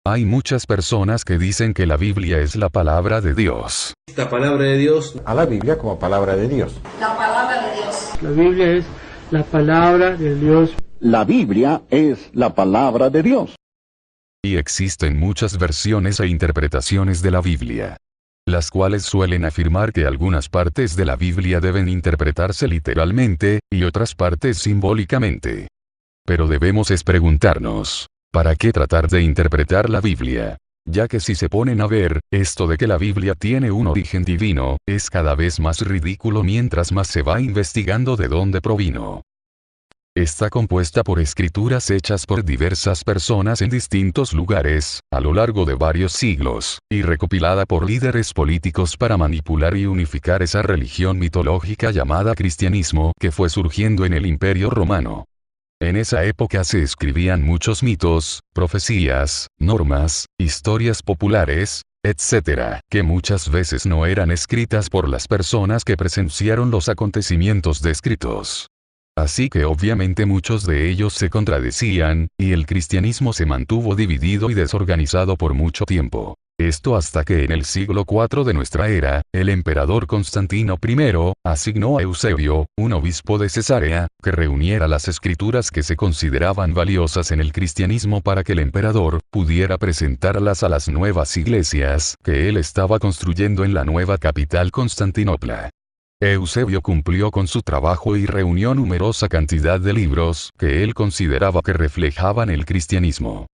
Hay muchas personas que dicen que la Biblia es la palabra de Dios. La palabra de Dios. A la Biblia como palabra de Dios. La palabra de Dios. La Biblia es la palabra de Dios. La Biblia es la palabra de Dios. Y existen muchas versiones e interpretaciones de la Biblia, las cuales suelen afirmar que algunas partes de la Biblia deben interpretarse literalmente, y otras partes simbólicamente. Pero debemos preguntarnos, ¿para qué tratar de interpretar la Biblia? Ya que si se ponen a ver, esto de que la Biblia tiene un origen divino, es cada vez más ridículo mientras más se va investigando de dónde provino. Está compuesta por escrituras hechas por diversas personas en distintos lugares, a lo largo de varios siglos, y recopilada por líderes políticos para manipular y unificar esa religión mitológica llamada cristianismo que fue surgiendo en el Imperio Romano. En esa época se escribían muchos mitos, profecías, normas, historias populares, etc., que muchas veces no eran escritas por las personas que presenciaron los acontecimientos descritos. Así que obviamente muchos de ellos se contradecían, y el cristianismo se mantuvo dividido y desorganizado por mucho tiempo. Esto hasta que en el siglo IV de nuestra era, el emperador Constantino I, asignó a Eusebio, un obispo de Cesarea, que reuniera las escrituras que se consideraban valiosas en el cristianismo para que el emperador pudiera presentarlas a las nuevas iglesias que él estaba construyendo en la nueva capital Constantinopla. Eusebio cumplió con su trabajo y reunió numerosa cantidad de libros que él consideraba que reflejaban el cristianismo.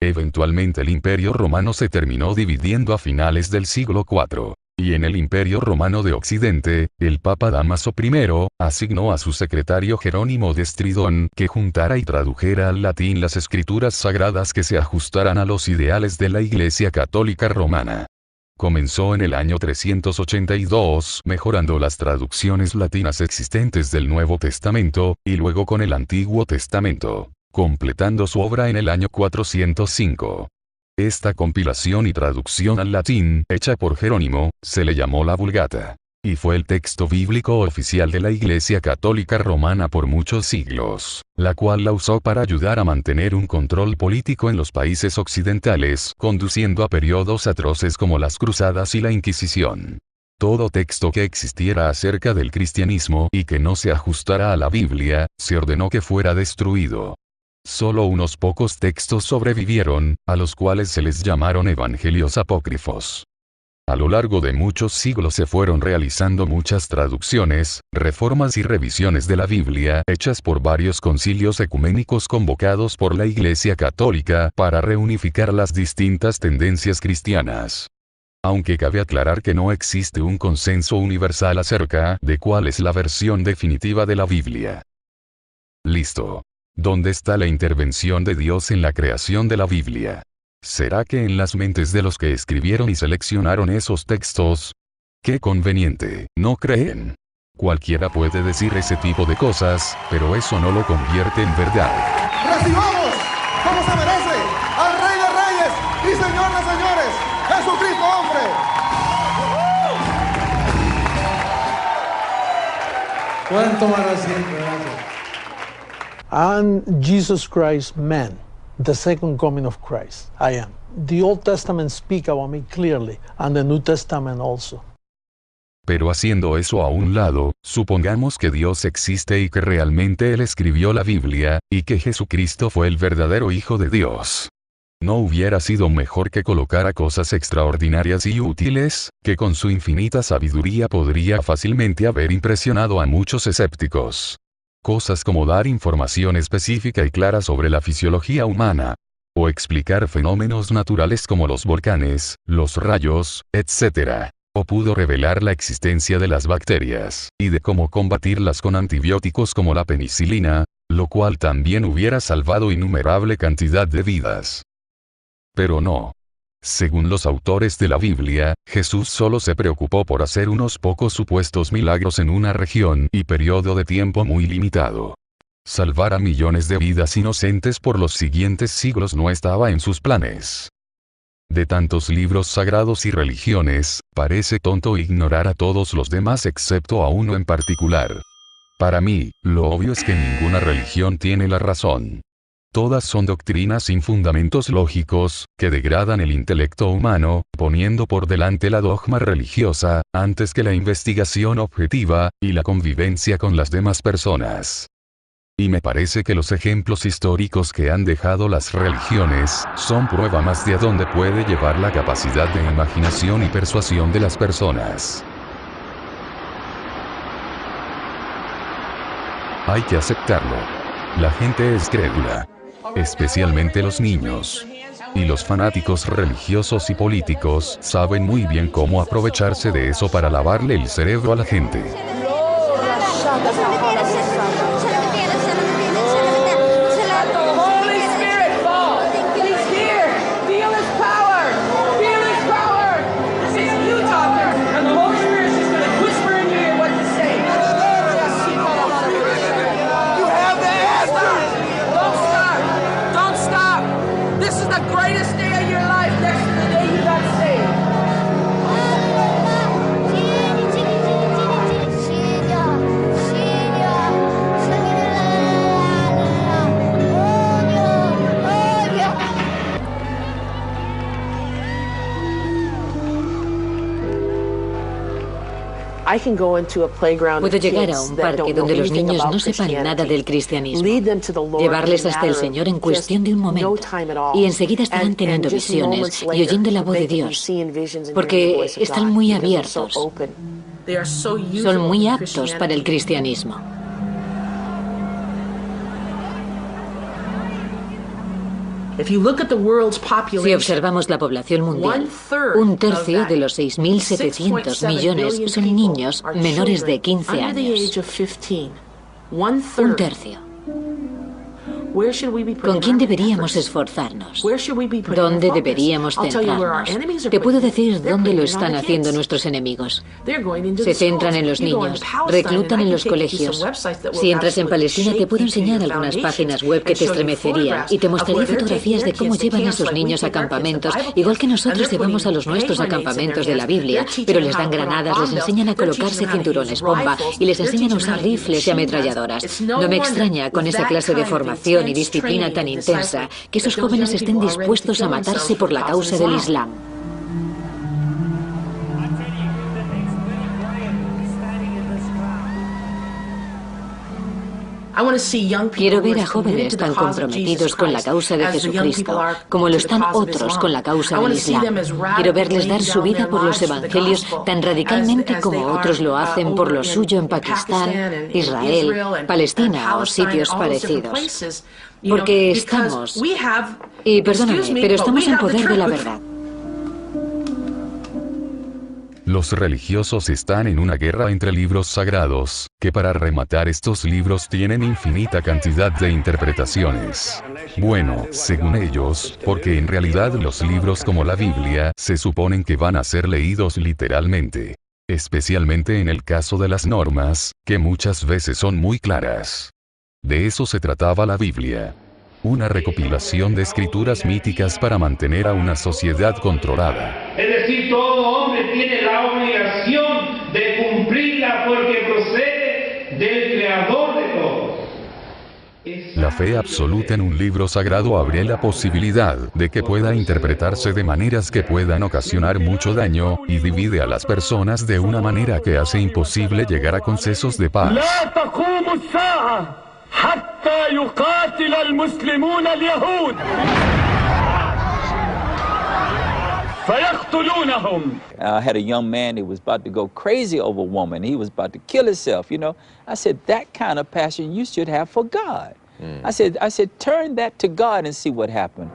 Eventualmente el Imperio Romano se terminó dividiendo a finales del siglo IV, y en el Imperio Romano de Occidente, el Papa Dámaso I asignó a su secretario Jerónimo de Estridón que juntara y tradujera al latín las escrituras sagradas que se ajustaran a los ideales de la Iglesia Católica Romana. Comenzó en el año 382 mejorando las traducciones latinas existentes del Nuevo Testamento, y luego con el Antiguo Testamento, completando su obra en el año 405. Esta compilación y traducción al latín, hecha por Jerónimo, se le llamó la Vulgata, y fue el texto bíblico oficial de la Iglesia Católica Romana por muchos siglos, la cual la usó para ayudar a mantener un control político en los países occidentales, conduciendo a periodos atroces como las Cruzadas y la Inquisición. Todo texto que existiera acerca del cristianismo y que no se ajustara a la Biblia, se ordenó que fuera destruido. Solo unos pocos textos sobrevivieron, a los cuales se les llamaron evangelios apócrifos. A lo largo de muchos siglos se fueron realizando muchas traducciones, reformas y revisiones de la Biblia hechas por varios concilios ecuménicos convocados por la Iglesia Católica para reunificar las distintas tendencias cristianas. Aunque cabe aclarar que no existe un consenso universal acerca de cuál es la versión definitiva de la Biblia. Listo. ¿Dónde está la intervención de Dios en la creación de la Biblia? ¿Será que en las mentes de los que escribieron y seleccionaron esos textos? ¡Qué conveniente! ¿No creen? Cualquiera puede decir ese tipo de cosas, pero eso no lo convierte en verdad. ¡Recibamos, como se merece, al Rey de Reyes y Señor de Señores, Jesucristo hombre! Pueden tomar asiento, gracias. I'm Jesus Christ, man, the second coming of Christ. I am. The Old Testament speak about me clearly, and the New Testament also. Pero haciendo eso a un lado, supongamos que Dios existe y que realmente Él escribió la Biblia, y que Jesucristo fue el verdadero Hijo de Dios. ¿No hubiera sido mejor que colocara cosas extraordinarias y útiles, que con su infinita sabiduría podría fácilmente haber impresionado a muchos escépticos? Cosas como dar información específica y clara sobre la fisiología humana, o explicar fenómenos naturales como los volcanes, los rayos, etc. O pudo revelar la existencia de las bacterias, y de cómo combatirlas con antibióticos como la penicilina, lo cual también hubiera salvado innumerable cantidad de vidas. Pero no. Según los autores de la Biblia, Jesús solo se preocupó por hacer unos pocos supuestos milagros en una región y periodo de tiempo muy limitado. Salvar a millones de vidas inocentes por los siguientes siglos no estaba en sus planes. De tantos libros sagrados y religiones, parece tonto ignorar a todos los demás excepto a uno en particular. Para mí, lo obvio es que ninguna religión tiene la razón. Todas son doctrinas sin fundamentos lógicos, que degradan el intelecto humano, poniendo por delante la dogma religiosa, antes que la investigación objetiva, y la convivencia con las demás personas. Y me parece que los ejemplos históricos que han dejado las religiones, son prueba más de a dónde puede llevar la capacidad de imaginación y persuasión de las personas. Hay que aceptarlo. La gente es crédula. Especialmente los niños. Y los fanáticos religiosos y políticos saben muy bien cómo aprovecharse de eso para lavarle el cerebro a la gente. Puedo llegar a un parque donde los niños no sepan nada del cristianismo, llevarles hasta el Señor en cuestión de un momento, y enseguida estarán teniendo visiones y oyendo la voz de Dios, porque están muy abiertos, son muy aptos para el cristianismo. Si observamos la población mundial, un tercio de los 6.700 millones son niños menores de 15 años. Un tercio. ¿Con quién deberíamos esforzarnos? ¿Dónde deberíamos centrarnos? Te puedo decir dónde lo están haciendo nuestros enemigos. Se centran en los niños, reclutan en los colegios. Si entras en Palestina te puedo enseñar algunas páginas web que te estremecerían y te mostraría fotografías de cómo llevan a esos niños a campamentos, igual que nosotros llevamos a los nuestros a campamentos de la Biblia, pero les dan granadas, les enseñan a colocarse cinturones bomba y les enseñan a usar rifles y ametralladoras. No me extraña con esa clase de formación y disciplina tan intensa que esos jóvenes estén dispuestos a matarse por la causa del Islam. Quiero ver a jóvenes tan comprometidos con la causa de Jesucristo como lo están otros con la causa del Islam. Quiero verles dar su vida por los evangelios tan radicalmente como otros lo hacen por lo suyo en Pakistán, Israel, Palestina o sitios parecidos. Porque estamos, y perdóname, pero estamos en poder de la verdad. Los religiosos están en una guerra entre libros sagrados, que para rematar estos libros tienen infinita cantidad de interpretaciones. Bueno, según ellos, porque en realidad los libros como la Biblia se suponen que van a ser leídos literalmente. Especialmente en el caso de las normas, que muchas veces son muy claras. De eso se trataba la Biblia. Una recopilación de escrituras míticas para mantener a una sociedad controlada. Es decir, todo hombre tiene la obligación de cumplirla porque procede del Creador de todos. La fe absoluta en un libro sagrado abre la posibilidad de que pueda interpretarse de maneras que puedan ocasionar mucho daño, y divide a las personas de una manera que hace imposible llegar a consensos de paz. حتى يقاتل المسلمون اليهود فيقتلونهم. I had a young man who was about to go crazy over a woman. He was about to kill himself, you know. I said, that kind of passion you should have for God. I said, turn that to God and see what happened.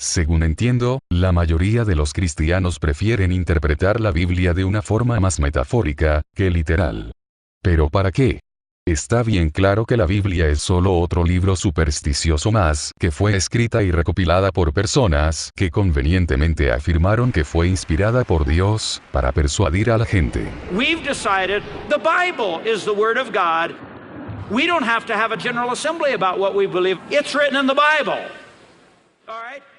Según entiendo, la mayoría de los cristianos prefieren interpretar la Biblia de una forma más metafórica que literal. ¿Pero para qué? Está bien claro que la Biblia es solo otro libro supersticioso más que fue escrita y recopilada por personas que convenientemente afirmaron que fue inspirada por Dios para persuadir a la gente. We've decided the Bible is the Word of God. We don't have to have a general assembly about what we believe. It's written in the Bible.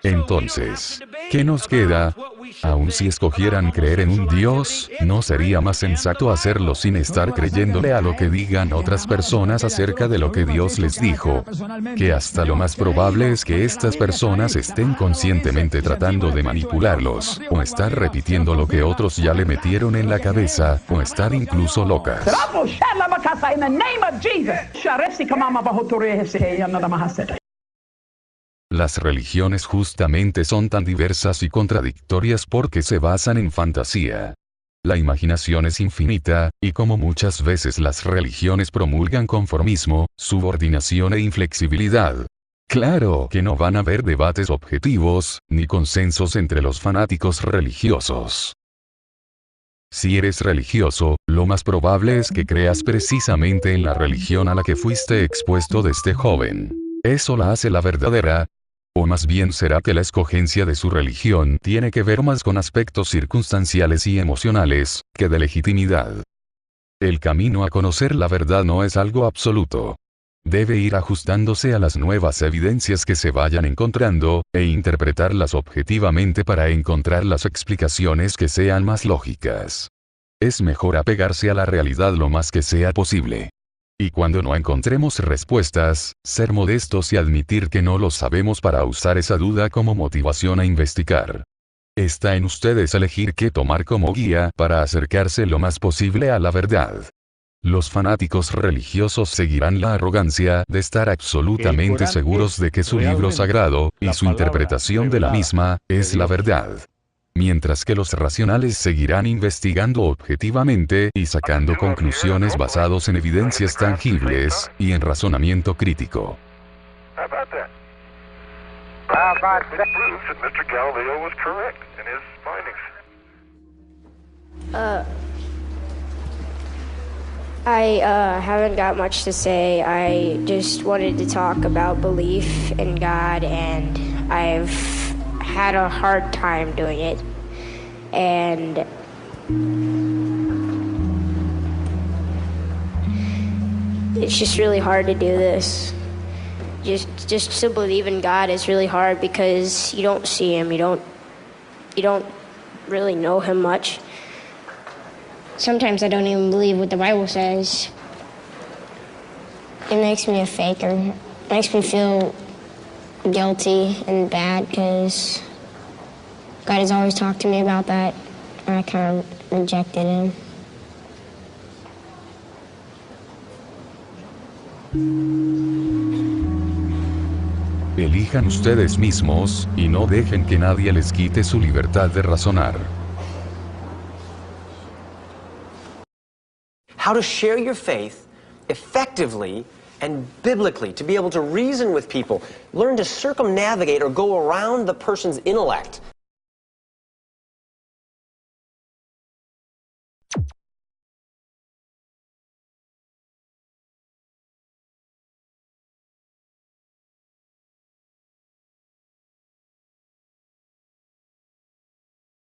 Entonces, ¿qué nos queda? Aun si escogieran creer en un Dios, ¿no sería más sensato hacerlo sin estar creyéndole a lo que digan otras personas acerca de lo que Dios les dijo? Que hasta lo más probable es que estas personas estén conscientemente tratando de manipularlos, o estar repitiendo lo que otros ya le metieron en la cabeza, o estar incluso locas. Las religiones justamente son tan diversas y contradictorias porque se basan en fantasía. La imaginación es infinita, y como muchas veces las religiones promulgan conformismo, subordinación e inflexibilidad. Claro que no van a haber debates objetivos, ni consensos entre los fanáticos religiosos. Si eres religioso, lo más probable es que creas precisamente en la religión a la que fuiste expuesto desde joven. Eso la hace la verdadera. O más bien será que la escogencia de su religión tiene que ver más con aspectos circunstanciales y emocionales, que de legitimidad. El camino a conocer la verdad no es algo absoluto. Debe ir ajustándose a las nuevas evidencias que se vayan encontrando, e interpretarlas objetivamente para encontrar las explicaciones que sean más lógicas. Es mejor apegarse a la realidad lo más que sea posible. Y cuando no encontremos respuestas, ser modestos y admitir que no lo sabemos para usar esa duda como motivación a investigar. Está en ustedes elegir qué tomar como guía para acercarse lo más posible a la verdad. Los fanáticos religiosos seguirán la arrogancia de estar absolutamente seguros de que su libro sagrado, y su interpretación de la misma, es la verdad. Mientras que los racionales seguirán investigando objetivamente y sacando conclusiones basadas en evidencias tangibles y en razonamiento crítico. I haven't got much to say. I just wanted to talk about belief in God, and I've had a hard time doing it. And it's just really hard to do this. Just to believe in God is really hard because you don't see him, you don't really know him much. Sometimes I don't even believe what the Bible says. It makes me a faker. It makes me feel guilty and bad because God has always talked to me about that, and I kind of rejected him. Elijan ustedes mismos, y no dejen que nadie les quite su libertad de razonar. How to share your faith effectively and biblically, to be able to reason with people, learn to circumnavigate or go around the person's intellect.